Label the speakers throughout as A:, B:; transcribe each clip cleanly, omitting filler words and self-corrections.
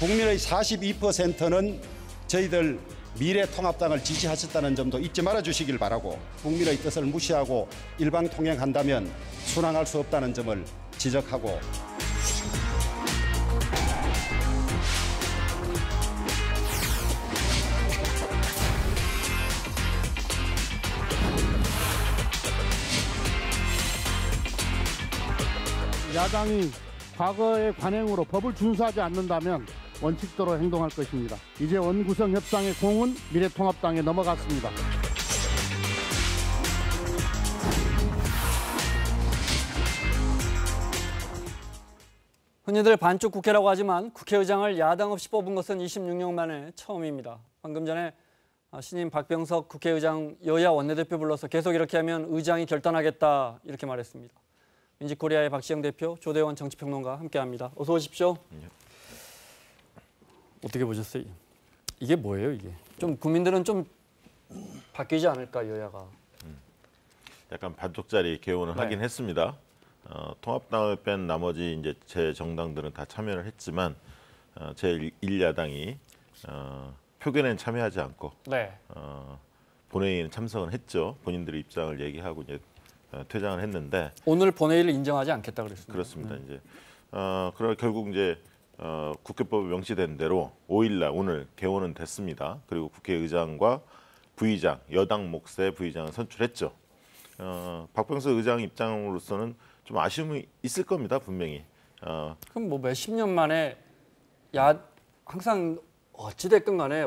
A: 국민의 42%는 저희들 미래통합당을 지지하셨다는 점도 잊지 말아 주시길 바라고, 국민의 뜻을 무시하고 일방통행한다면 순항할 수 없다는 점을 지적하고,
B: 야당이 과거의 관행으로 법을 준수하지 않는다면 원칙대로 행동할 것입니다. 이제 원구성 협상의 공은 미래통합당에 넘어갔습니다.
C: 흔히들 반쪽 국회라고 하지만 국회의장을 야당 없이 뽑은 것은 26년 만에 처음입니다. 방금 전에 신임 박병석 국회의장 여야 원내대표 불러서 계속 이렇게 하면 의장이 결단하겠다 이렇게 말했습니다. 민지코리아의 박시영 대표, 조대원 정치평론가 함께합니다. 어서 오십시오. 어떻게 보셨어요? 이게 뭐예요, 이게? 좀 국민들은 좀 바뀌지 않을까, 여야가?
D: 약간 반쪽짜리 개헌을 하긴 했습니다. 통합당을 뺀 나머지 이제 제 정당들은 다 참여를 했지만 제 1야당이 표결에는 참여하지 않고 본회의는 참석은 했죠. 본인들의 입장을 얘기하고 이제 퇴장을 했는데
C: 오늘 본회의를 인정하지 않겠다 그랬습니다.
D: 그렇습니다. 이제 그러 결국 이제 국회법에 명시된 대로 5일날 오늘 개원은 됐습니다. 그리고 국회의장과 부의장, 여당 몫의 부의장을 선출했죠. 박병석 의장 입장으로서는 좀 아쉬움이 있을 겁니다, 분명히.
C: 그럼 뭐 몇십 년 만에 항상 어찌됐건 간에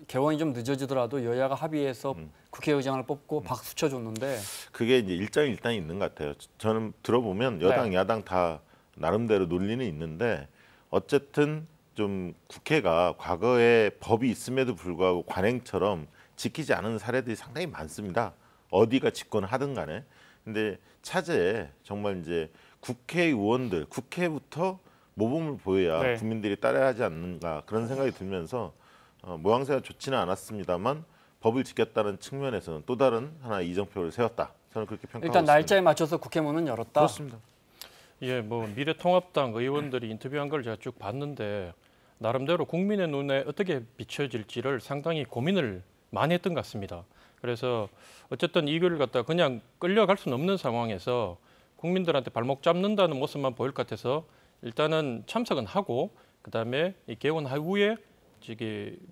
C: 개원이 좀 늦어지더라도 여야가 합의해서 국회의장을 뽑고 박수 쳐줬는데
D: 그게 이제 일장일단이 있는 것 같아요. 저는 들어보면 여당, 야당 다 나름대로 논리는 있는데 어쨌든 좀 국회가 과거에 법이 있음에도 불구하고 관행처럼 지키지 않은 사례들이 상당히 많습니다. 어디가 집권을 하든 간에. 근데 차제에 정말 이제 국회의원들, 국회부터 모범을 보여야 국민들이 따라하지 않는가 그런 생각이 들면서 모양새가 좋지는 않았습니다만 법을 지켰다는 측면에서는 또 다른 하나의 이정표를 세웠다. 저는 그렇게 평가하고
C: 일단
D: 있습니다.
C: 날짜에 맞춰서 국회 문은 열었다.
D: 그렇습니다.
E: 예, 뭐 미래통합당 의원들이 인터뷰한 걸 제가 쭉 봤는데 나름대로 국민의 눈에 어떻게 비춰질지를 상당히 고민을 많이 했던 것 같습니다. 그래서 어쨌든 이걸 갖다 그냥 끌려갈 수는 없는 상황에서 국민들한테 발목 잡는다는 모습만 보일 것 같아서 일단은 참석은 하고 그다음에 이 개원 후에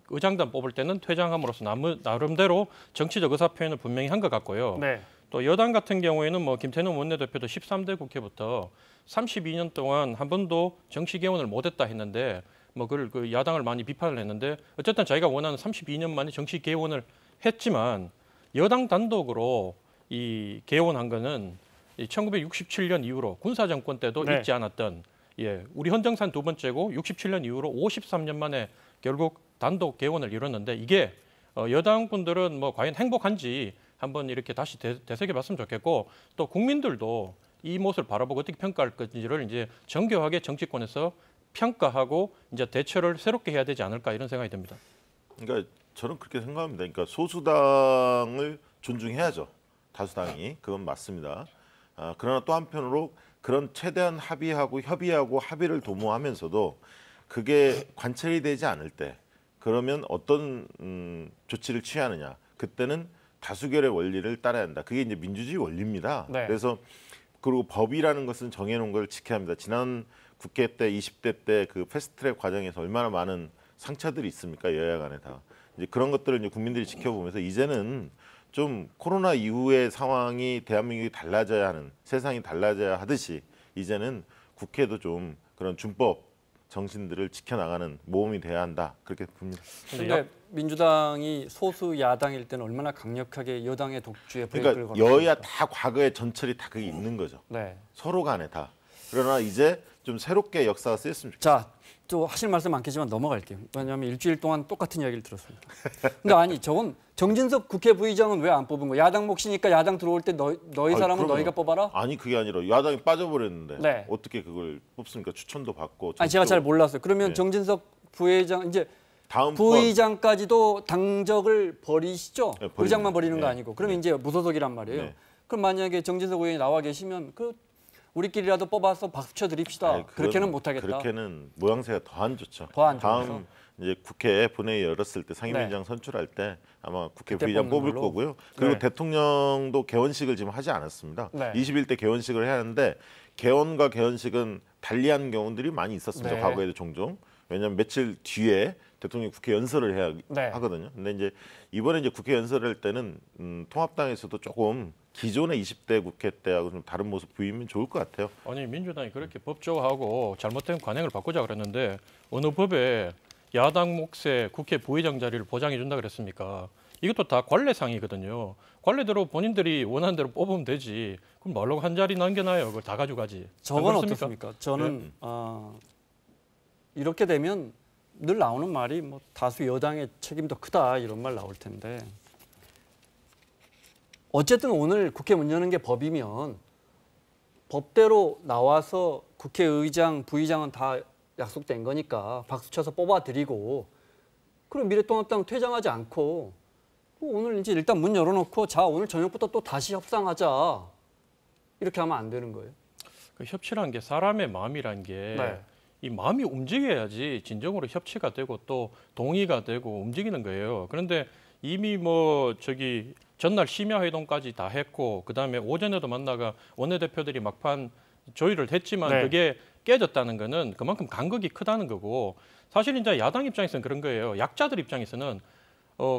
E: 의장단 뽑을 때는 퇴장함으로써 나름대로 정치적 의사 표현을 분명히 한 것 같고요. 또 여당 같은 경우에는 뭐 김태년 원내대표도 13대 국회부터 32년 동안 한 번도 정치 개원을 못했다 했는데 뭐 그걸 그 야당을 많이 비판을 했는데 어쨌든 자기가 원하는 32년 만에 정치 개원을 했지만 여당 단독으로 이 개원한 거는 1967년 이후로 군사 정권 때도 있지 않았던 우리 헌정산 두 번째고 67년 이후로 53년 만에 결국 단독 개원을 이뤘는데 이게 여당 분들은 뭐 과연 행복한지 한번 이렇게 다시 되새겨봤으면 좋겠고 또 국민들도 이 모습을 바라보고 어떻게 평가할 건지를 이제 정교하게 정치권에서 평가하고 이제 대처를 새롭게 해야 되지 않을까 이런 생각이 듭니다.
D: 그러니까 저는 그렇게 생각합니다. 그러니까 소수당을 존중해야죠. 다수당이 그건 맞습니다. 그러나 또 한편으로 그런 최대한 협의하고 합의를 도모하면서도 그게 관철이 되지 않을 때 그러면 어떤 조치를 취하느냐. 그때는 다수결의 원리를 따라야 한다. 그게 이제 민주주의 원리입니다. 그래서 그리고 법이라는 것은 정해놓은 걸 지켜야 합니다. 지난 국회 때 20대 때 그 패스트트랙 과정에서 얼마나 많은 상처들이 있습니까? 여야 간에 다. 이제 그런 것들을 이제 국민들이 지켜보면서 이제는 좀 코로나 이후의 상황이 대한민국이 달라져야 하는 세상이 달라져야 하듯이 이제는 국회도 좀 그런 준법 정신들을 지켜나가는 모험이 돼야 한다. 그렇게 봅니다.
C: 그런데 민주당이 소수 야당일 때는 얼마나 강력하게 여당의 독주에 브레이크를
D: 그러니까 여야 다 과거에 전철이 다 그게 있는 거죠. 서로 간에 다. 그러나 이제 좀 새롭게 역사가 쓰였으면 좋겠습니다.
C: 자, 또 하실 말씀 많겠지만 넘어갈게요. 왜냐하면 일주일 동안 똑같은 이야기를 들었습니다. 근데 아니 저건 정진석 국회 부의장은 왜 안 뽑은 거야? 야당 몫이니까 야당 들어올 때 너희 사람은
D: 그럼요.
C: 너희가 뽑아라?
D: 아니 그게 아니라 야당이 빠져버렸는데 어떻게 그걸 뽑습니까? 추천도 받고.
C: 아니 제가 잘 몰랐어요. 그러면 정진석 부회장 이제
D: 다음
C: 부의장까지도 당적을 버리시죠?
D: 네,
C: 부의장만 버리는 거 아니고. 그러면 이제 무소속이란 말이에요. 그럼 만약에 정진석 의원이 나와 계시면 그 우리끼리라도 뽑아서 박수 쳐 드립시다.
D: 아니,
C: 그렇게는 못하겠다.
D: 그렇게는 모양새가 더 안 좋죠.
C: 더 안 좋죠.
D: 다음 이제 국회 본회의 열었을 때 상임위원장
C: 네.
D: 선출할 때 아마 국회
C: 그때
D: 부의장
C: 뽑는
D: 뽑을
C: 걸로?
D: 거고요. 그리고
C: 네.
D: 대통령도 개원식을 지금 하지 않았습니다.
C: 네.
D: 20일 때 개원식을 해야 하는데 개원과 개원식은 달리한 경우들이 많이 있었습니다.
C: 네.
D: 과거에도 종종. 왜냐하면 며칠 뒤에 대통령이 국회 연설을 해야
C: 네.
D: 하거든요. 근데 이제 이번에 이제 국회 연설을 할 때는 통합당에서도 조금 기존의 20대 국회 때하고 좀 다른 모습 보이면 좋을 것 같아요.
E: 아니 민주당이 그렇게 법조하고 잘못된 관행을 바꾸자 그랬는데 어느 법에 야당 몫의 국회 부의장 자리를 보장해 준다 그랬습니까? 이것도 다 관례상이거든요. 관례대로 본인들이 원하는 대로 뽑으면 되지. 그럼 뭘로 한 자리 남겨놔요? 그걸 다 가져가지.
C: 저건
E: 안 그렇습니까?
C: 어떻습니까? 저는 이렇게 되면 늘 나오는 말이 뭐 다수 여당의 책임도 크다 이런 말 나올 텐데 어쨌든 오늘 국회 문 여는 게 법이면 법대로 나와서 국회의장, 부의장은 다 약속된 거니까 박수 쳐서 뽑아드리고 그럼 미래통합당 퇴장하지 않고 오늘 이제 일단 문 열어놓고 자 오늘 저녁부터 또 다시 협상하자 이렇게 하면 안 되는 거예요.
E: 그 협치라는 게 사람의 마음이란 게
C: 네.
E: 이 마음이 움직여야지 진정으로 협치가 되고 또 동의가 되고 움직이는 거예요. 그런데 이미 뭐 저기 전날 심야 회동까지 다 했고 그다음에 오전에도 만나가 원내대표들이 막판 조율을 했지만
C: 네.
E: 그게 깨졌다는 거는 그만큼 간극이 크다는 거고 사실 이제 야당 입장에서는 그런 거예요. 약자들 입장에서는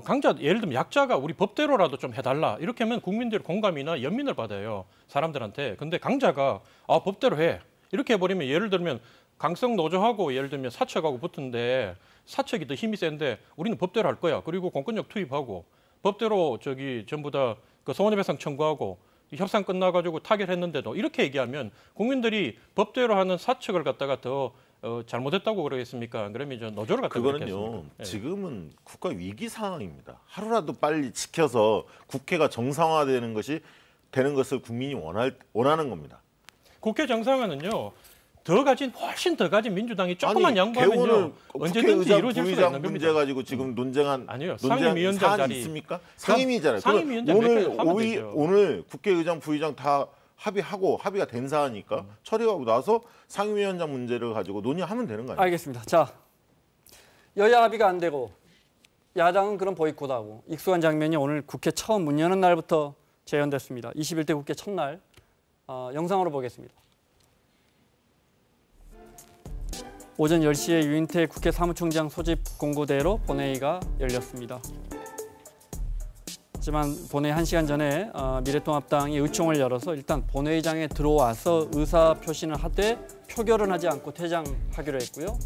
E: 강자 예를 들면 약자가 우리 법대로라도 좀 해달라 이렇게 하면 국민들 공감이나 연민을 받아요 사람들한테. 근데 강자가 법대로 해 이렇게 해버리면 예를 들면 강성 노조하고 예를 들면 사측하고 붙은데 사측이 더 힘이 센데 우리는 법대로 할 거야. 그리고 공권력 투입하고 법대로 저기 전부 다 그 손해배상 청구하고 협상 끝나가지고 타결했는데도 이렇게 얘기하면 국민들이 법대로 하는 사측을 갖다가 더 잘못했다고 그러겠습니까? 그러면 이제 노조를 갖다
D: 그거는요. 지금은 국가 위기 상황입니다. 하루라도 빨리 지켜서 국회가 정상화되는 되는 것을 국민이 원하는 겁니다.
E: 국회 정상화는요. 훨씬 더 가진 민주당이 조금만 양보하면요.
D: 개원을
E: 언제든지 이루어질 수가 있는 겁니다.
D: 문제 가지고 지금
E: 아니요. 상임위원장
D: 사안이
E: 자리
D: 있습니까? 상임위잖아요.
E: 상임위원장
D: 오늘 국회의장, 부의장 다 합의가 된 사안이니까 처리하고 나서 상임위원장 문제를 가지고 논의하면 되는 거 아니에요?
C: 알겠습니다. 자, 여야 합의가 안 되고 야당은 그럼 보이콧하고 익숙한 장면이 오늘 국회 처음 문 여는 날부터 재현됐습니다. 21대 국회 첫날 영상으로 보겠습니다. 오전 10시에 유인태 국회 사무총장 소집 공고대로 본회의가 열렸습니다. 하지만 본회의 1시간 전에 미래통합당이 의총을 열어서 일단 본회의장에 들어와서 의사 표시는 하되 표결은 하지 않고 퇴장하기로 했고요.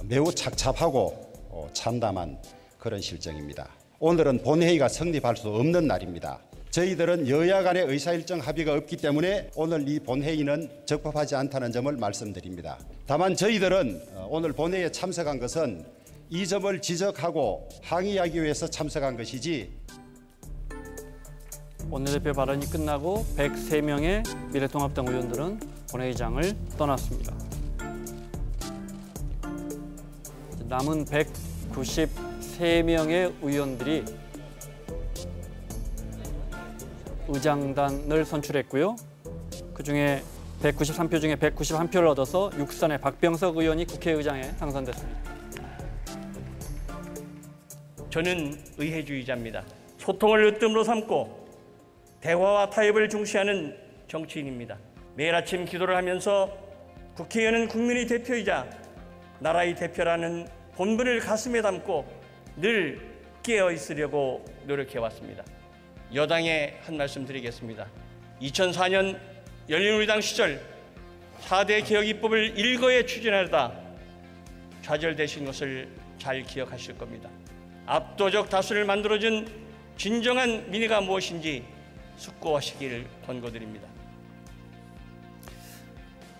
A: 매우 착잡하고 참담한 그런 실정입니다. 오늘은 본회의가 성립할 수 없는 날입니다. 저희들은 여야 간의 의사일정 합의가 없기 때문에 오늘 이 본회의는 적법하지 않다는 점을 말씀드립니다. 다만 저희들은 오늘 본회의에 참석한 것은 이 점을 지적하고 항의하기 위해서 참석한 것이지
C: 원내대표 발언이 끝나고 103명의 미래통합당 의원들은 본회의장을 떠났습니다. 남은 193명의 의원들이 의장단을 선출했고요. 그중에 193표 중에 191표를 얻어서 육선의 박병석 의원이 국회의장에 당선됐습니다.
F: 저는 의회주의자입니다. 소통을 으뜸으로 삼고 대화와 타협을 중시하는 정치인입니다. 매일 아침 기도를 하면서 국회의원은 국민의 대표이자 나라의 대표라는 본분을 가슴에 담고 늘 깨어 있으려고 노력해왔습니다. 여당에 한 말씀 드리겠습니다. 2004년 열린우리당 시절 4대 개혁 입법을 일거에 추진하려다 좌절되신 것을 잘 기억하실 겁니다. 압도적 다수를 만들어준 진정한 민의가 무엇인지 숙고하시길 권고드립니다.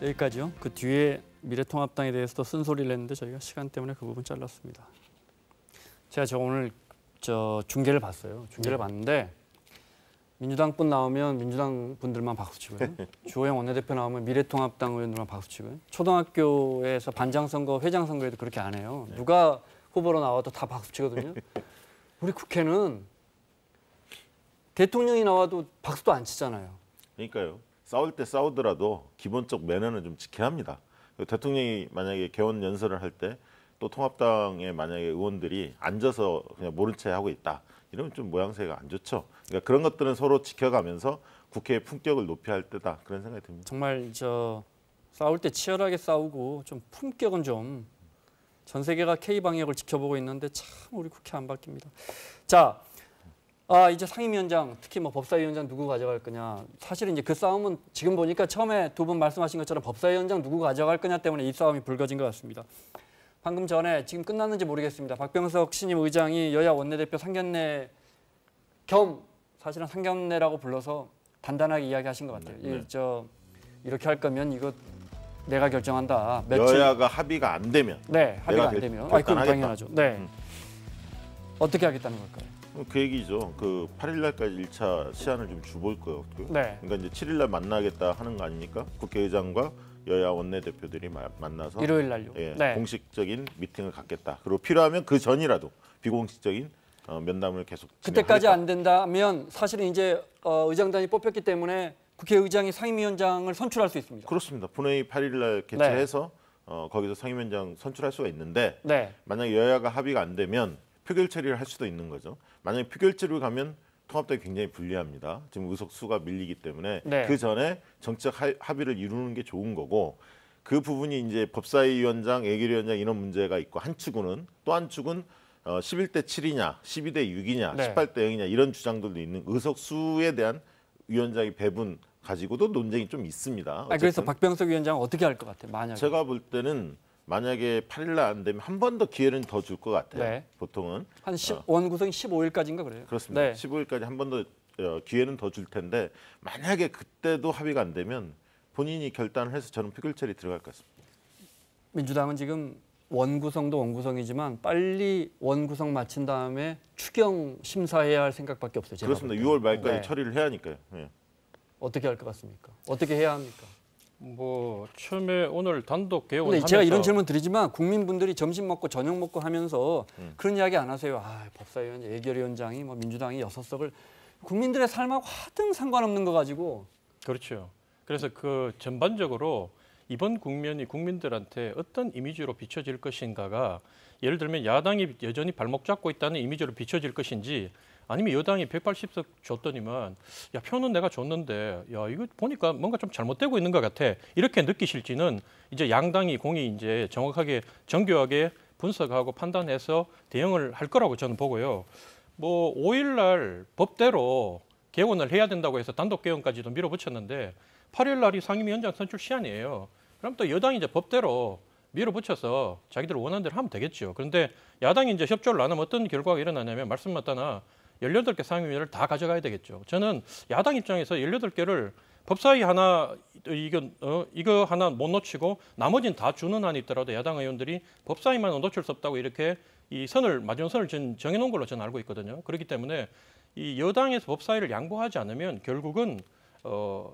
C: 여기까지요. 그 뒤에 미래통합당에 대해서도 쓴소리를 했는데 저희가 시간 때문에 그 부분 잘랐습니다. 제가 오늘 중계를 봤어요. 중계를 봤는데 민주당 분 나오면 민주당 분들만 박수치고요. 주호영 원내대표 나오면 미래통합당 의원들만 박수치고요. 초등학교에서 반장선거, 회장선거에도 그렇게 안 해요. 누가 후보로 나와도 다 박수치거든요. 우리 국회는 대통령이 나와도 박수도 안 치잖아요.
D: 그러니까요. 싸울 때 싸우더라도 기본적 매너는 좀 지켜야 합니다. 대통령이 만약에 개원 연설을 할 때 또 통합당의 만약에 의원들이 앉아서 그냥 모른 채 하고 있다. 이러면 좀 모양새가 안 좋죠. 그러니까 그런 것들은 서로 지켜가면서 국회의 품격을 높여야 할 때다. 그런 생각이 듭니다.
C: 정말 싸울 때 치열하게 싸우고 좀 품격은 좀 전 세계가 K 방역을 지켜보고 있는데 참 우리 국회 안 바뀝니다. 자, 이제 상임위원장 특히 뭐 법사위원장 누구 가져갈 거냐. 사실은 이제 그 싸움은 지금 보니까 처음에 두 분 말씀하신 것처럼 법사위원장 누구 가져갈 거냐 때문에 이 싸움이 불거진 것 같습니다. 방금 전에 지금 끝났는지 모르겠습니다. 박병석 신임 의장이 여야 원내대표 상견례 겸 사실은 상견례라고 불러서 단단하게 이야기하신 것 같아요.
D: 네.
C: 이렇게 할 거면 이거 내가 결정한다.
D: 여야가 합의가 안 되면
C: 네, 합의가 안
D: 내가
C: 되면
D: 결단하겠다.
C: 그건 당연하죠. 네. 어떻게 하겠다는 걸까요?
D: 그 얘기죠. 그 8일 날까지 1차 시한을 좀 줘볼 거예요.
C: 네.
D: 그러니까 이제 7일 날 만나겠다 하는 거 아닙니까? 국회의장과 여야 원내대표들이 만나서
C: 일요일 날요.
D: 예,
C: 네.
D: 공식적인 미팅을 갖겠다. 그리고 필요하면 그 전이라도 비공식적인 면담을 계속
C: 그때까지
D: 진행하겠다.
C: 안 된다면 사실은 이제 의장단이 뽑혔기 때문에 국회의장이 상임위원장을 선출할 수 있습니다.
D: 그렇습니다. 본회의 8일 날 개최해서 거기서 상임위원장 선출할 수가 있는데
C: 네.
D: 만약 여야가 합의가 안 되면 표결 처리를 할 수도 있는 거죠. 만약에 표결 처리를 가면 통합당이 굉장히 불리합니다. 지금 의석수가 밀리기 때문에
C: 네.
D: 그 전에 정책 합의를 이루는 게 좋은 거고 그 부분이 이제 법사위원장, 예결위원장 이런 문제가 있고 한 축은 또 한 축은 11대 7이냐, 12대 6이냐,
C: 네.
D: 18대 0이냐 이런 주장들도 있는 의석수에 대한 위원장의 배분 가지고도 논쟁이 좀 있습니다.
C: 그래서
D: 어쨌든
C: 박병석 위원장은 어떻게 할 것 같아요? 만약에.
D: 제가 볼 때는 만약에 8일 날 안 되면 한 번 더 기회는 더 줄 것 같아요.
C: 네.
D: 보통은
C: 한 원구성이 15일까지인가 그래요.
D: 그렇습니다.
C: 네.
D: 15일까지 한 번 더 기회는 더 줄 텐데 만약에 그때도 합의가 안 되면 본인이 결단을 해서 저는 표결 처리 들어갈 것 같습니다.
C: 민주당은 지금 원구성도 원구성이지만 빨리 원구성 마친 다음에 추경 심사해야 할 생각밖에 없어요. 제가
D: 그렇습니다.
C: 볼
D: 6월 말까지
C: 네.
D: 처리를 해야 하니까요. 예.
C: 어떻게 할 것 같습니까? 어떻게 해야 합니까?
E: 뭐 처음에 오늘 단독 개원.
C: 근데 제가 이런 질문 드리지만 국민분들이 점심 먹고 저녁 먹고 하면서 그런 이야기 안 하세요. 법사위원장, 예결위원장이 뭐 민주당이 6석을 국민들의 삶하고 하등 상관없는 거 가지고.
E: 그렇죠. 그래서 그 전반적으로 이번 국면이 국민들한테 어떤 이미지로 비춰질 것인가가 예를 들면 야당이 여전히 발목 잡고 있다는 이미지로 비춰질 것인지 아니면 여당이 180석 줬더니만 야 표는 내가 줬는데 야 이거 보니까 뭔가 좀 잘못되고 있는 것 같아 이렇게 느끼실지는 이제 양당이 공이 이제 정확하게 정교하게 분석하고 판단해서 대응을 할 거라고 저는 보고요. 뭐 5일 날 법대로 개원을 해야 된다고 해서 단독 개원까지도 밀어붙였는데 8일 날이 상임위원장 선출 시한이에요. 그럼 또 여당이 이제 법대로 밀어붙여서 자기들 원하는 대로 하면 되겠죠. 그런데 야당이 이제 협조를 안 하면 어떤 결과가 일어나냐면 말씀마다나 18개 상임위를 다 가져가야 되겠죠. 저는 야당 입장에서 18개를 법사위 하나 이거 하나 못 놓치고 나머지는 다 주는 한이 있더라도 야당 의원들이 법사위만 놓칠 수 없다고 이렇게 이 마지노선을 정해놓은 걸로 저는 알고 있거든요. 그렇기 때문에 이 여당에서 법사위를 양보하지 않으면 결국은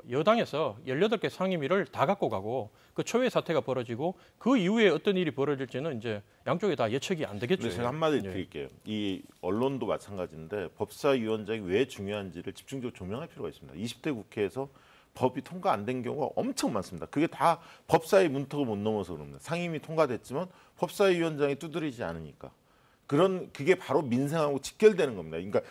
E: 여당에서 18개 상임위를 다 갖고 가고 그 초유의 사태가 벌어지고 그 이후에 어떤 일이 벌어질지는 이제 양쪽에 다 예측이 안 되겠죠.
D: 제가 한마디 드릴게요. 이 언론도 마찬가지인데 법사위원장이 왜 중요한지를 집중적으로 조명할 필요가 있습니다. 20대 국회에서 법이 통과 안 된 경우가 엄청 많습니다. 그게 다 법사위 문턱을 못 넘어서 그럽니다. 상임위 통과됐지만 법사위원장이 두드리지 않으니까. 그게 바로 민생하고 직결되는 겁니다. 그러니까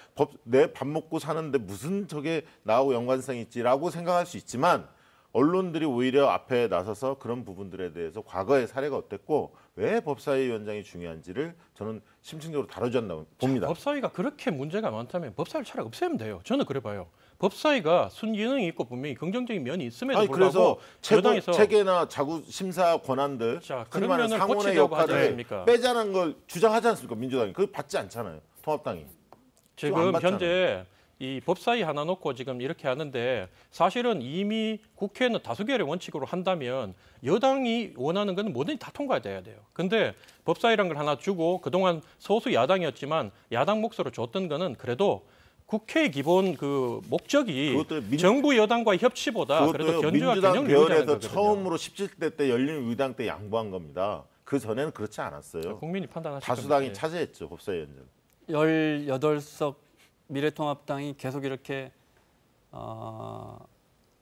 D: 내 밥 먹고 사는데 무슨 저게 나하고 연관성이 있지라고 생각할 수 있지만 언론들이 오히려 앞에 나서서 그런 부분들에 대해서 과거의 사례가 어땠고 왜 법사위원장이 중요한지를 저는 심층적으로 다뤄줘야 한다고 봅니다.
E: 법사위가 그렇게 문제가 많다면 법사위를 차라리 없애면 돼요. 저는 그래 봐요. 법사위가 순기능이 있고 분명히 긍정적인 면이 있음에도 불구하고
D: 그래서 체계나 자구 심사 권한들
E: 그런 면을
D: 상원의
E: 고치려고 하지
D: 역할을
E: 않습니까?
D: 빼자는 걸 주장하지 않습니까? 민주당이 그거 받지 않잖아요. 통합당이
E: 지금 현재 이 법사위 하나 놓고 지금 이렇게 하는데 사실은 이미 국회는 다수결의 원칙으로 한다면 여당이 원하는 건 뭐든지 다 통과돼야 돼요. 근데 법사위란 걸 하나 주고 그동안 소수 야당이었지만 야당 몫으로 줬던 거는 그래도 국회의 기본 그 목적이 정부 여당과의 협치보다 그래도 견제와 균형을 유지하는 거거든요.
D: 처음으로 17대 때 열린우리당 때 양보한 겁니다. 그 전에는 그렇지 않았어요.
E: 국민이 판단하실
D: 다수당이
E: 겁니다.
D: 차지했죠 법사위원장.
C: 18석 미래통합당이 계속 이렇게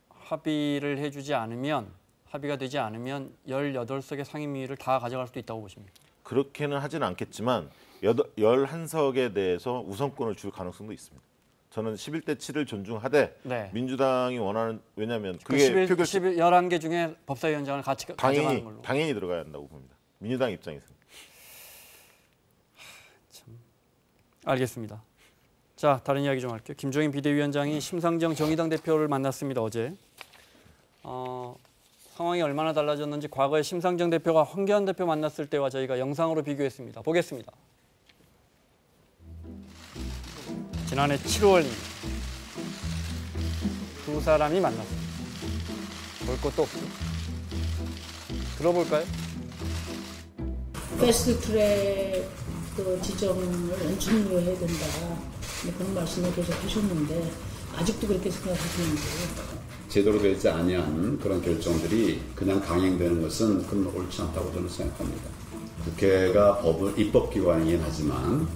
C: 합의를 해주지 않으면 합의가 되지 않으면 18석의 상임위를 다 가져갈 수도 있다고 보십니까?
D: 그렇게는 하지는 않겠지만 11석에 대해서 우선권을 줄 가능성도 있습니다. 저는 11대 7을 존중하되
C: 네.
D: 민주당이 원하는 왜냐하면
C: 그
D: 그게
C: 11개 중에 법사위원장을 같이 가져가는 걸로.
D: 당연히 들어가야 한다고 봅니다. 민주당 입장에서는.
C: 알겠습니다. 자, 다른 이야기 좀 할게요. 김종인 비대위원장이 심상정 정의당 대표를 만났습니다. 어제. 상황이 얼마나 달라졌는지 과거에 심상정 대표가 황교안 대표 만났을 때와 저희가 영상으로 비교했습니다. 보겠습니다. 지난해 7월입니다. 두 사람이 만났습니다. 볼 것도 없고. 들어볼까요?
G: 패스트트랙 그 지정을 연착륙해야 된다. 그런 말씀을 계속 하셨는데 아직도 그렇게 생각하시는지.
H: 제대로 되지 아니한 그런 결정들이 그냥 강행되는 것은 그건 옳지 않다고 저는 생각합니다. 국회가 입법기관이긴 하지만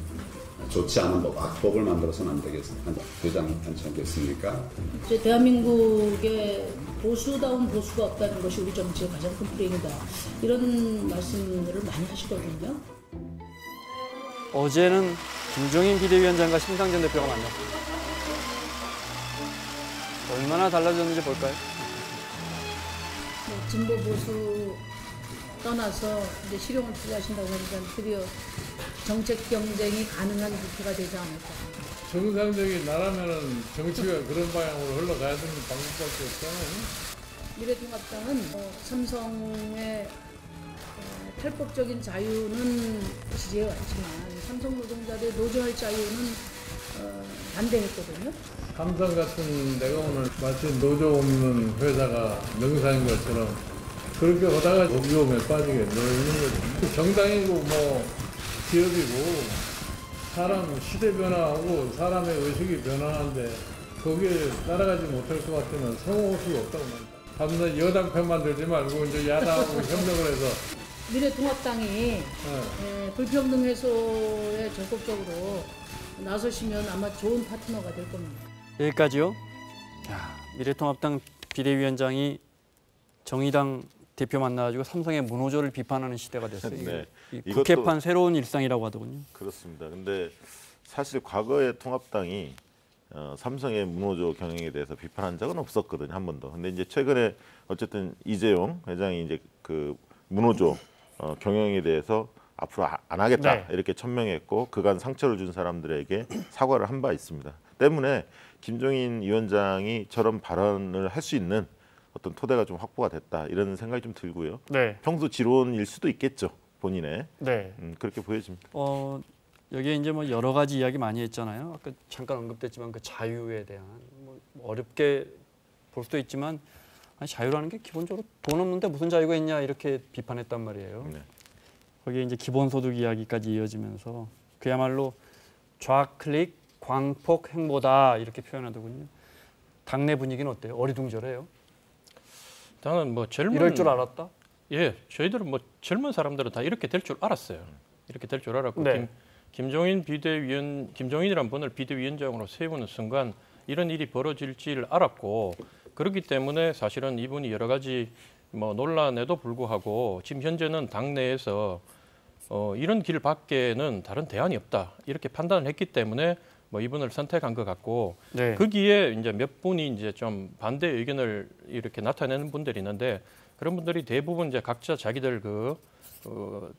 H: 좋지 않은 법, 악법을 만들어서는 되지 않겠습니까?
G: 이제 대한민국에 보수다운 보수가 없다는 것이 우리 정치의 가장 큰 불행이다. 이런 말씀들을 많이 하시거든요.
C: 어제는 김종인 비대위원장과 심상정 대표가 만났습니다. 얼마나 달라졌는지 볼까요?
G: 진보 보수 떠나서 이제 실용을 투자하신다고 하니까 드디어 정책 경쟁이 가능한 국회가 되지 않을까.
I: 정상적인 나라면은 정치가 그런 방향으로 흘러가야 되는 방법밖에 없잖아요.
G: 미래통합당은 삼성의 탈법적인 자유는 지지해 왔지만 삼성 노동자들의 노조할 자유는 반대했거든요.
I: 삼성 같은 데가 오늘 마치 노조 없는 회사가 명사인 것처럼 그렇게 하다가 위험에 빠지게 되어 있는 거죠. 정당이고 뭐 기업이고 사람 시대 변화하고 사람의 의식이 변화하는데 거기에 따라가지 못할 것 같으면 성공할 수가 없다고 봅니다. 다음날 여당 편만 들지 말고 이제 야당하고 협력을 해서
G: 미래통합당이 불평등 해소에 적극적으로 나서시면 아마 좋은 파트너가 될 겁니다.
C: 여기까지요. 미래통합당 비대위원장이 정의당 대표 만나가지고 삼성의 문호조를 비판하는 시대가 됐어요.
D: 네.
C: 국회판 새로운 일상이라고 하더군요.
D: 그렇습니다. 근데 사실 과거에 통합당이 삼성의 문호조 경영에 대해서 비판한 적은 없었거든요, 한 번도. 근데 이제 최근에 어쨌든 이재용 회장이 이제 그 문호조 경영에 대해서 앞으로 안 하겠다
C: 네.
D: 이렇게 천명했고 그간 상처를 준 사람들에게 사과를 한 바 있습니다. 때문에 김종인 위원장이 저런 발언을 할 수 있는 어떤 토대가 좀 확보가 됐다 이런 생각이 좀 들고요.
C: 네.
D: 평소 지론일 수도 있겠죠, 본인의.
C: 네.
D: 그렇게 보여집니다.
C: 여기에 이제 뭐 여러 가지 이야기 많이 했잖아요. 아까 잠깐 언급됐지만 그 자유에 대한 뭐 어렵게 볼 수도 있지만 아니, 자유라는 게 기본적으로 돈 없는데 무슨 자유가 있냐 이렇게 비판했단 말이에요.
D: 네.
C: 거기에 이제 기본소득 이야기까지 이어지면서 그야말로 좌클릭 광폭 행보다 이렇게 표현하더군요. 당내 분위기는 어때요? 어리둥절해요?
E: 나는 뭐 젊은
C: 이럴 줄 알았다?
E: 예, 저희들은 뭐 젊은 사람들은 다 이렇게 될 줄 알았어요. 이렇게 될 줄 알았고
C: 네.
E: 김종인이란 분을 비대위원장으로 세우는 순간 이런 일이 벌어질 줄 알았고 그렇기 때문에 사실은 이분이 여러 가지 뭐 논란에도 불구하고 지금 현재는 당내에서 이런 길밖에는 다른 대안이 없다 이렇게 판단을 했기 때문에 뭐 이분을 선택한 것 같고
C: 네.
E: 거기에 이제 몇 분이 이제 좀 반대 의견을 이렇게 나타내는 분들이 있는데 그런 분들이 대부분 이제 각자 자기들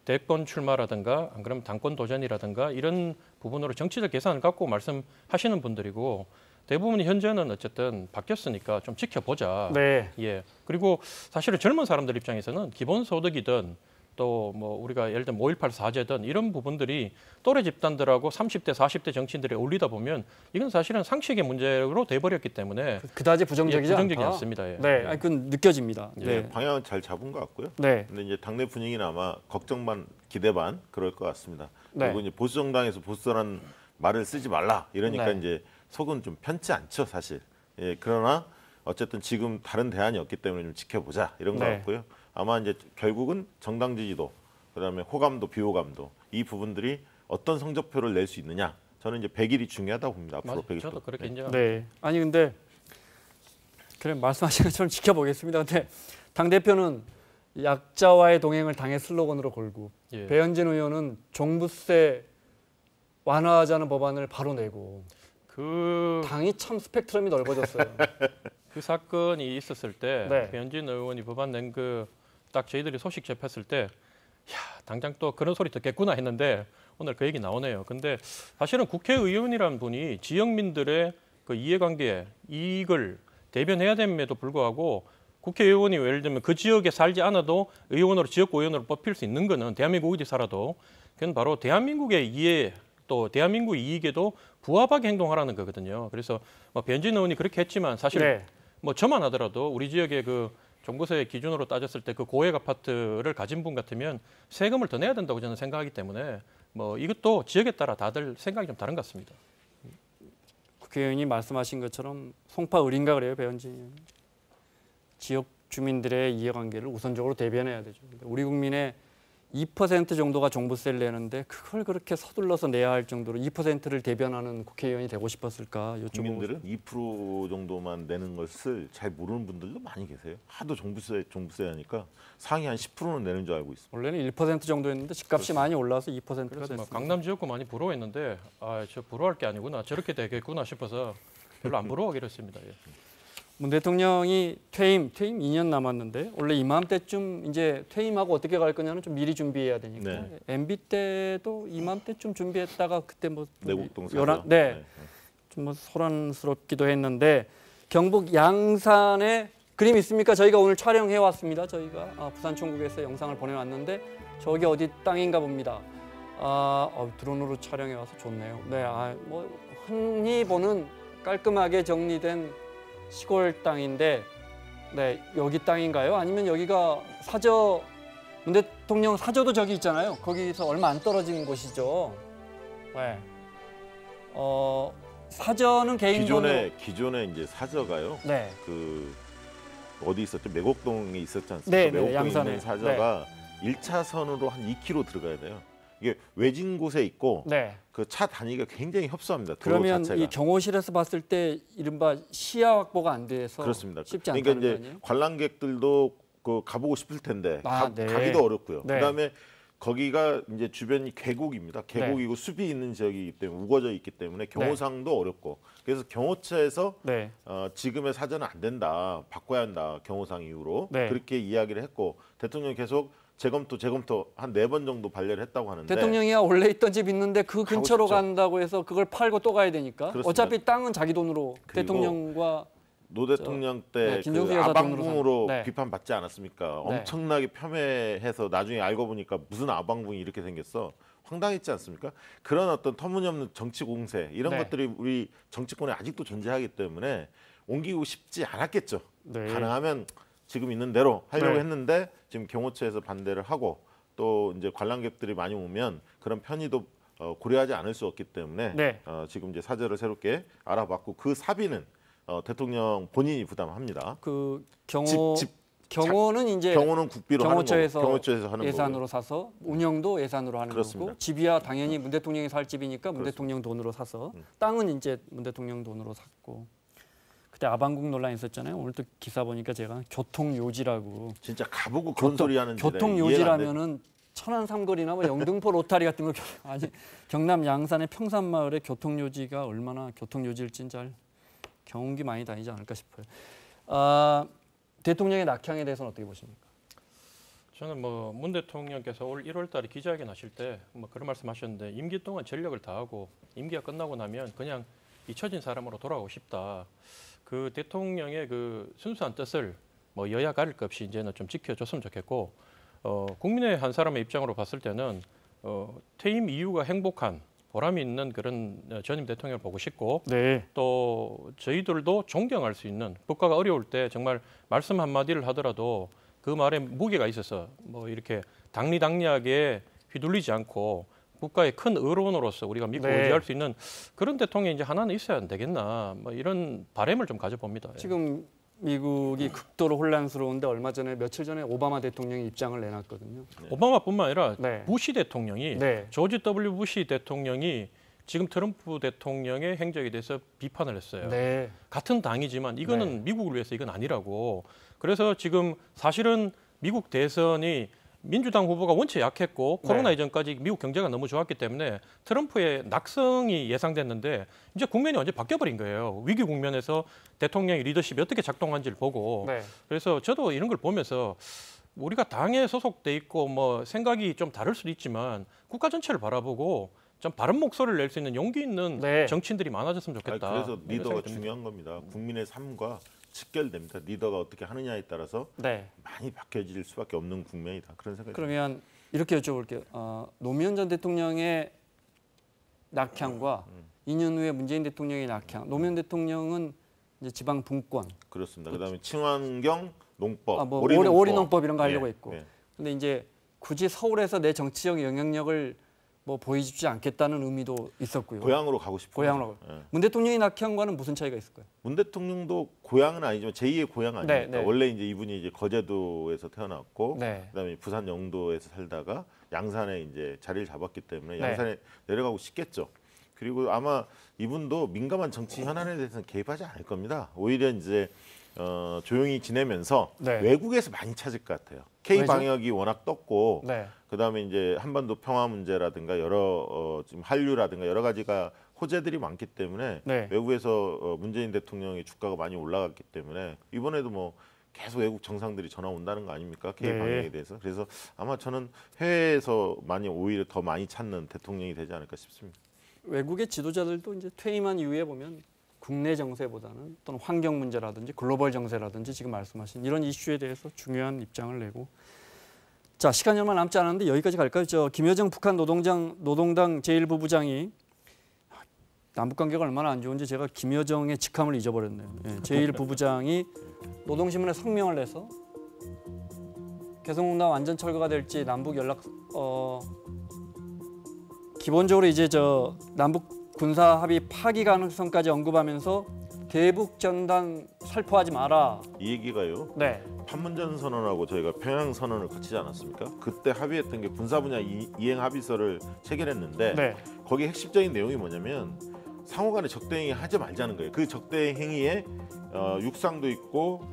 E: 대권 출마라든가 안 그러면 당권 도전이라든가 이런 부분으로 정치적 계산을 갖고 말씀하시는 분들이고 대부분이 현재는 어쨌든 바뀌었으니까 좀 지켜보자.
C: 네.
E: 예. 그리고 사실은 젊은 사람들 입장에서는 기본소득이든 또 뭐 우리가 예를 들면 5.18 사죄든 이런 부분들이 또래 집단들하고 30대, 40대 정치인들이 어울리다 보면 이건 사실은 상식의 문제로 돼버렸기 때문에
C: 그다지 부정적이지
E: 부정적이지
C: 않다.
E: 않습니다. 예.
C: 네, 아니, 그건 느껴집니다.
D: 예,
C: 네.
D: 방향은 잘 잡은 것 같고요.
C: 네.
D: 근데 이제 당내 분위기는 아마 걱정 반 기대 반 그럴 것 같습니다.
C: 네.
D: 그리고 이제 보수 정당에서 보수라는 말을 쓰지 말라 이러니까
C: 네.
D: 이제 속은 좀 편치 않죠, 사실. 예, 그러나 어쨌든 지금 다른 대안이 없기 때문에 좀 지켜보자 이런 것
C: 네.
D: 같고요. 아마 이제 결국은 정당 지지도 그다음에 호감도 비호감도 이 부분들이 어떤 성적표를 낼 수 있느냐 저는 이제 100일이 중요하다고 봅니다. 앞으로
E: 맞아요.
D: 100일.
E: 저도 그렇게 인정합니다.
C: 네. 아니 근데 그래 말씀하신 것처럼 지켜보겠습니다. 근데 당 대표는 약자와의 동행을 당의 슬로건으로 걸고
E: 예.
C: 배현진 의원은 종부세 완화하자는 법안을 바로 내고
E: 그
C: 당이 참 스펙트럼이 넓어졌어요.
E: 그 사건이 있었을 때
C: 네.
E: 배현진 의원이 법안 낸 그 딱 저희들이 소식 접했을 때 야, 당장 또 그런 소리 듣겠구나 했는데 오늘 그 얘기 나오네요. 근데 사실은 국회의원이라는 분이 지역민들의 그 이해관계, 이익을 대변해야 됨에도 불구하고 국회의원이 예를 들면 그 지역에 살지 않아도 의원으로 지역구 의원으로 뽑힐 수 있는 거는 대한민국 어디 살아도 그건 바로 대한민국의 이해 또 대한민국 이익에도 부합하게 행동하라는 거거든요. 그래서 뭐 배현진 의원이 그렇게 했지만 사실
C: 네.
E: 뭐 저만 하더라도 우리 지역의 그 종부세 기준으로 따졌을 때 그 고액 아파트를 가진 분 같으면 세금을 더 내야 된다고 저는 생각하기 때문에 뭐 이것도 지역에 따라 다들 생각이 좀 다른 것 같습니다.
C: 국회의원이 말씀하신 것처럼 송파 을인가 그래요, 배현진 의원. 지역 주민들의 이해관계를 우선적으로 대변해야 되죠. 우리 국민의 2% 정도가 종부세를 내는데 그걸 그렇게 서둘러서 내야 할 정도로 2%를 대변하는 국회의원이 되고 싶었을까 여쭤보고
D: 국민들은 2% 정도만 내는 것을 잘 모르는 분들도 많이 계세요. 하도 종부세 하니까 상위 한 10%는 내는 줄 알고 있습니다.
C: 원래는 1% 정도였는데 집값이 많이 올라서 2%가
E: 그래서 뭐
C: 됐습니다.
E: 강남 지역구 많이 부러워했는데 아, 저 부러워할 게 아니구나 저렇게 되겠구나 싶어서 별로 안 부러워하기로 했습니다. 예.
C: 문 대통령이 퇴임 2년 남았는데 원래 이맘때쯤 이제 퇴임하고 어떻게 갈 거냐는 좀 미리 준비해야 되니까
D: 네.
C: MB 때도 이맘때쯤 준비했다가 그때 뭐
D: 내곡동
C: 요란-
D: 사저.
C: 네. 좀 뭐 소란스럽기도 했는데 경북 양산에 그림 있습니까? 저희가 오늘 촬영해 왔습니다. 저희가 부산총국에서 영상을 보내왔는데 저기 어디 땅인가 봅니다. 드론으로 촬영해 와서 좋네요. 네, 뭐 흔히 보는 깔끔하게 정리된 시골 땅인데, 네 여기 땅인가요? 아니면 여기가 사저 문 대통령 사저도 저기 있잖아요. 거기서 얼마 안 떨어진 곳이죠. 네. 사저는 개인 돈으로
D: 기존에 이제 사저가요.
C: 네.
D: 그 어디 있었죠? 매곡동에 있었지 않습니까?
C: 네, 네,
D: 매곡동에
C: 양산에.
D: 있는 사저가 1차선으로 한 2km 들어가야 돼요. 이게 외진 곳에 있고
C: 네.
D: 그 차 다니기가 굉장히 협소합니다. 도로
C: 그러면
D: 자체가.
C: 이 경호실에서 봤을 때 이른바 시야 확보가 안 돼서
D: 그렇습니다.
C: 쉽지
D: 그러니까
C: 않다는 거
D: 이제
C: 아니에요?
D: 관람객들도 그 가보고 싶을 텐데
C: 네.
D: 가기도 어렵고요.
C: 네.
D: 그다음에 거기가 이제 주변이 계곡입니다. 계곡이고 숲이 있는 지역이기 때문에 우거져 있기 때문에 경호상도 어렵고 그래서 경호처에서
C: 네.
D: 지금의 사전은 안 된다, 바꿔야 한다 경호상 이후로
C: 네.
D: 그렇게 이야기를 했고 대통령이 계속 재검토 한 4번 정도 반려를 했다고 하는데
C: 대통령이야 원래 있던 집 있는데 그 근처로
D: 싶죠.
C: 간다고 해서 그걸 팔고 또 가야 되니까
D: 그렇습니다.
C: 어차피 땅은 자기 돈으로
D: 그리고
C: 대통령과
D: 노 대통령
C: 네,
D: 때
C: 김정수
D: 그
C: 여사
D: 아방궁으로
C: 네.
D: 비판받지 않았습니까?
C: 네.
D: 엄청나게 폄훼해서 나중에 알고 보니까 무슨 아방궁이 이렇게 생겼어. 황당했지 않습니까? 그런 어떤 터무니없는 정치 공세 이런
C: 네.
D: 것들이 우리 정치권에 아직도 존재하기 때문에 옮기고 싶지 않았겠죠.
C: 네.
D: 가능하면 지금 있는 대로 하려고
C: 네.
D: 했는데 지금 경호처에서 반대를 하고 또 이제 관람객들이 많이 오면 그런 편의도 고려하지 않을 수 없기 때문에
C: 네.
D: 지금 이제 사저를 새롭게 알아봤고 그 사비는 대통령 본인이 부담합니다.
C: 그 경호는 이제
D: 경호는 국비로
C: 경호처에서
D: 하는 거고, 경호처에서 하는
C: 예산으로
D: 거고요.
C: 사서 운영도 예산으로 하는
D: 그렇습니다.
C: 거고 집이야 당연히 문 대통령이 살 집이니까 문
D: 그렇습니다.
C: 대통령 돈으로 사서 땅은 이제 문 대통령 돈으로 샀고 그때 아방궁 논란 있었잖아요. 오늘 또 기사 보니까 제가 교통요지라고
D: 진짜 가보고 그런 소리 하는
C: 교통요지라면은 천안 삼거리나 뭐 영등포 로타리 같은 거 아니 경남 양산의 평산마을의 교통요지가 얼마나 교통요지일진 잘 경운기 많이 다니지 않을까 싶어요. 대통령의 낙향에 대해서는 어떻게 보십니까?
E: 저는 뭐 문 대통령께서 올 1월달에 기자회견 하실 때 뭐 그런 말씀하셨는데 임기 동안 전력을 다하고 임기가 끝나고 나면 그냥 잊혀진 사람으로 돌아가고 싶다. 그 대통령의 그 순수한 뜻을 뭐 여야 가릴 것 없이 이제는 좀 지켜줬으면 좋겠고 국민의 한 사람의 입장으로 봤을 때는 퇴임 이후가 행복한 보람이 있는 그런 전임 대통령을 보고 싶고
C: 네.
E: 또 저희들도 존경할 수 있는 국가가 어려울 때 정말 말씀 한마디를 하더라도 그 말에 무게가 있어서 뭐 이렇게 당리당리하게 휘둘리지 않고 국가의 큰 의료원으로서 우리가 믿고
C: 네.
E: 의지할 수 있는 그런 대통령이 이제 하나는 있어야 안 되겠나 뭐 이런 바람을 좀 가져봅니다.
C: 지금 미국이 극도로 혼란스러운데 얼마 전에 며칠 전에 오바마 대통령이 입장을 내놨거든요.
E: 오바마뿐만 아니라
C: 네.
E: 부시 대통령이
C: 네.
E: 조지 W 부시 대통령이 지금 트럼프 대통령의 행적에 대해서 비판을 했어요.
C: 네.
E: 같은 당이지만 이거는
C: 네.
E: 미국을 위해서 이건 아니라고. 그래서 지금 사실은 미국 대선이 민주당 후보가 원체 약했고 코로나 이전까지 미국 경제가 너무 좋았기 때문에 트럼프의 낙성이 예상됐는데 이제 국면이 완전히 바뀌어버린 거예요. 위기 국면에서 대통령의 리더십이 어떻게 작동한지를 보고
C: 네.
E: 그래서 저도 이런 걸 보면서 우리가 당에 소속돼 있고 뭐 생각이 좀 다를 수도 있지만 국가 전체를 바라보고 좀 바른 목소리를 낼 수 있는 용기 있는
C: 네.
E: 정치인들이 많아졌으면 좋겠다.
D: 그래서
E: 이런
D: 리더가
E: 생각이 듭니다.
D: 중요한 겁니다. 국민의 삶과 직결됩니다. 리더가 어떻게 하느냐에 따라서
C: 네.
D: 많이 바뀌어질 수밖에 없는 국면이다. 그런 생각이 듭니다.
C: 그러면 이렇게 여쭤볼게요. 노무현 전 대통령의 낙향과 2년 후에 문재인 대통령의 낙향. 노무현 대통령은 이제 지방 분권,
D: 그렇습니다. 그다음에 친환경 농법,
C: 뭐
D: 오리농법.
C: 오리농법 이런 거 하려고
D: 예,
C: 했고.
D: 예.
C: 근데 이제 굳이 서울에서 내 정치적 영향력을 뭐 보여주지 않겠다는 의미도 있었고요.
D: 고향으로 가고 싶은
C: 고향으로.
D: 거죠. 예.
C: 문 대통령의 낙향과는 무슨 차이가 있을까요?
D: 문 대통령도 고향은 아니지만 제2의 고향 아닙니까?
C: 네, 네.
D: 원래 이제 이분이 이제 거제도에서 태어났고
C: 네.
D: 그다음에 부산 영도에서 살다가 양산에 이제 자리를 잡았기 때문에
C: 네.
D: 양산에 내려가고 싶겠죠. 그리고 아마 이분도 민감한 정치 현안에 대해서는 개입하지 않을 겁니다. 오히려 이제 조용히 지내면서
C: 네.
D: 외국에서 많이 찾을 것 같아요. K 방역이 워낙 떴고
C: 네.
D: 그다음에 이제 한반도 평화 문제라든가 여러 지금 한류라든가 여러 가지가 호재들이 많기 때문에
C: 네.
D: 외국에서 문재인 대통령의 주가가 많이 올라갔기 때문에 이번에도 뭐 계속 외국 정상들이 전화 온다는 거 아닙니까? K
C: 네.
D: 방역에 대해서. 그래서 아마 저는 해외에서 많이 오히려 더 많이 찾는 대통령이 되지 않을까 싶습니다.
C: 외국의 지도자들도 이제 퇴임한 이후에 보면 국내 정세보다는 또는 환경 문제라든지 글로벌 정세라든지 지금 말씀하신 이런 이슈에 대해서 중요한 입장을 내고 자 시간이 얼마 남지 않았는데 여기까지 갈까요? 김여정 북한 노동당 제1부부장이 남북 관계가 얼마나 안 좋은지 제가 김여정의 직함을 잊어버렸네요. 예, 제1부부장이 노동신문에 성명을 내서 개성공단 완전 철거가 될지 남북 연락 기본적으로 이제 남북 군사 합의 파기 가능성까지 언급하면서 대북 전단 살포하지 마라.
D: 이 얘기가요.
C: 네.
D: 판문점 선언하고 저희가 평양 선언을 거치지 않았습니까? 그때 합의했던 게 군사 분야 이행 합의서를 체결했는데
C: 네.
D: 거기 핵심적인 내용이 뭐냐면 상호간에 적대행위 하지 말자는 거예요. 그 적대행위에 육상도 있고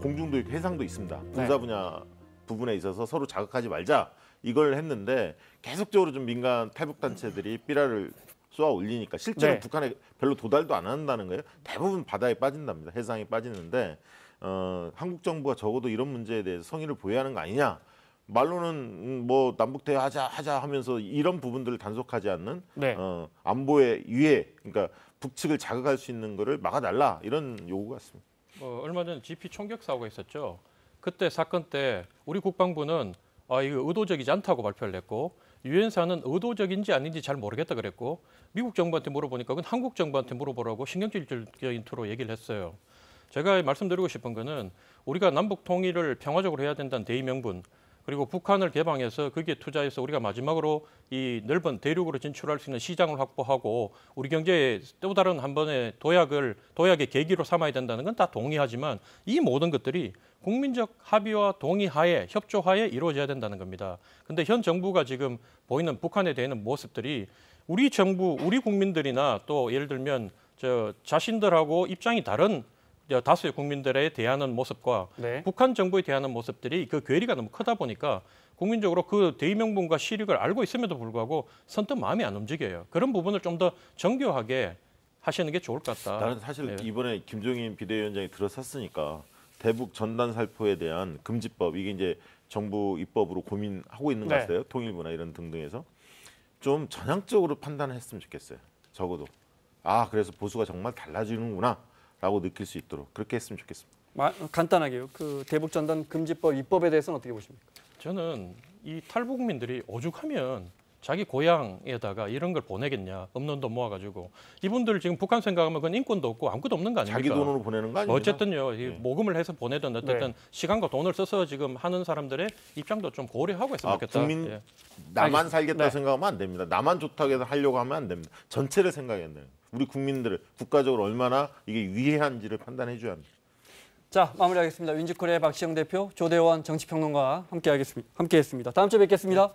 D: 공중도 있고 해상도 있습니다. 군사 분야 부분에 있어서 서로 자극하지 말자 이걸 했는데 계속적으로 좀 민간 탈북 단체들이 삐라를 쏘아 올리니까 실제로 북한에 별로 도달도 안 한다는 거예요. 대부분 바다에 빠진답니다. 해상에 빠지는데 한국 정부가 적어도 이런 문제에 대해서 성의를 보여야 하는 거 아니냐. 말로는 뭐 남북 대화하자 하면서 이런 부분들을 단속하지 않는 안보의 유해, 그러니까 북측을 자극할 수 있는 거를 막아달라 이런 요구가 있습니다.
E: 얼마 전에 GP 총격 사고가 있었죠. 그때 사건 때 우리 국방부는 이거 의도적이지 않다고 발표를 했고 유엔사는 의도적인지 아닌지 잘 모르겠다 그랬고 미국 정부한테 물어보니까 그건 한국 정부한테 물어보라고 신경질적인 투로 얘기를 했어요. 제가 말씀드리고 싶은 거는 우리가 남북 통일을 평화적으로 해야 된다는 대의명분 그리고 북한을 개방해서 거기에 투자해서 우리가 마지막으로 이 넓은 대륙으로 진출할 수 있는 시장을 확보하고 우리 경제에 또 다른 한 번의 도약의 계기로 삼아야 된다는 건 다 동의하지만 이 모든 것들이 국민적 합의와 동의하에 협조하에 이루어져야 된다는 겁니다. 근데 현 정부가 지금 보이는 북한에 대한 모습들이 우리 정부, 우리 국민들이나 또 예를 들면 자신들하고 입장이 다른 다수의 국민들에 대하는 모습과 북한 정부에 대하는 모습들이 그 괴리가 너무 크다 보니까 국민적으로 그 대의명분과 실익을 알고 있음에도 불구하고 선뜻 마음이 안 움직여요. 그런 부분을 좀 더 정교하게 하시는 게 좋을 것 같다.
D: 나는 사실 이번에 김종인 비대위원장이 들어섰으니까 대북 전단 살포에 대한 금지법 이게 이제 정부 입법으로 고민하고 있는 것 같아요. 통일부나 이런 등등에서 좀 전향적으로 판단했으면 좋겠어요. 적어도 그래서 보수가 정말 달라지는구나라고 느낄 수 있도록 그렇게 했으면 좋겠습니다.
C: 간단하게요. 그 대북 전단 금지법 입법에 대해서는 어떻게 보십니까?
E: 저는 이 탈북민들이 오죽하면 자기 고향에다가 이런 걸 보내겠냐. 없는 돈 모아가지고. 이분들 지금 북한 생각하면 그건 인권도 없고 아무것도 없는 거 아닙니까?
D: 자기 돈으로 보내는 거 아닙니까?
E: 어쨌든요. 모금을 해서 보내든 어쨌든 시간과 돈을 써서 지금 하는 사람들의 입장도 좀 고려하고 했으면 좋겠다.
D: 국민 나만 살겠다 생각하면 안 됩니다. 나만 좋다고 해서 하려고 하면 안 됩니다. 전체를 생각해야 돼요. 우리 국민들을 국가적으로 얼마나 이게 위해한지를 판단해 줘야 합니다.
C: 자, 마무리하겠습니다. 윈지코리아의 박시영 대표, 조대원 정치평론가와 함께했습니다. 다음 주에 뵙겠습니다.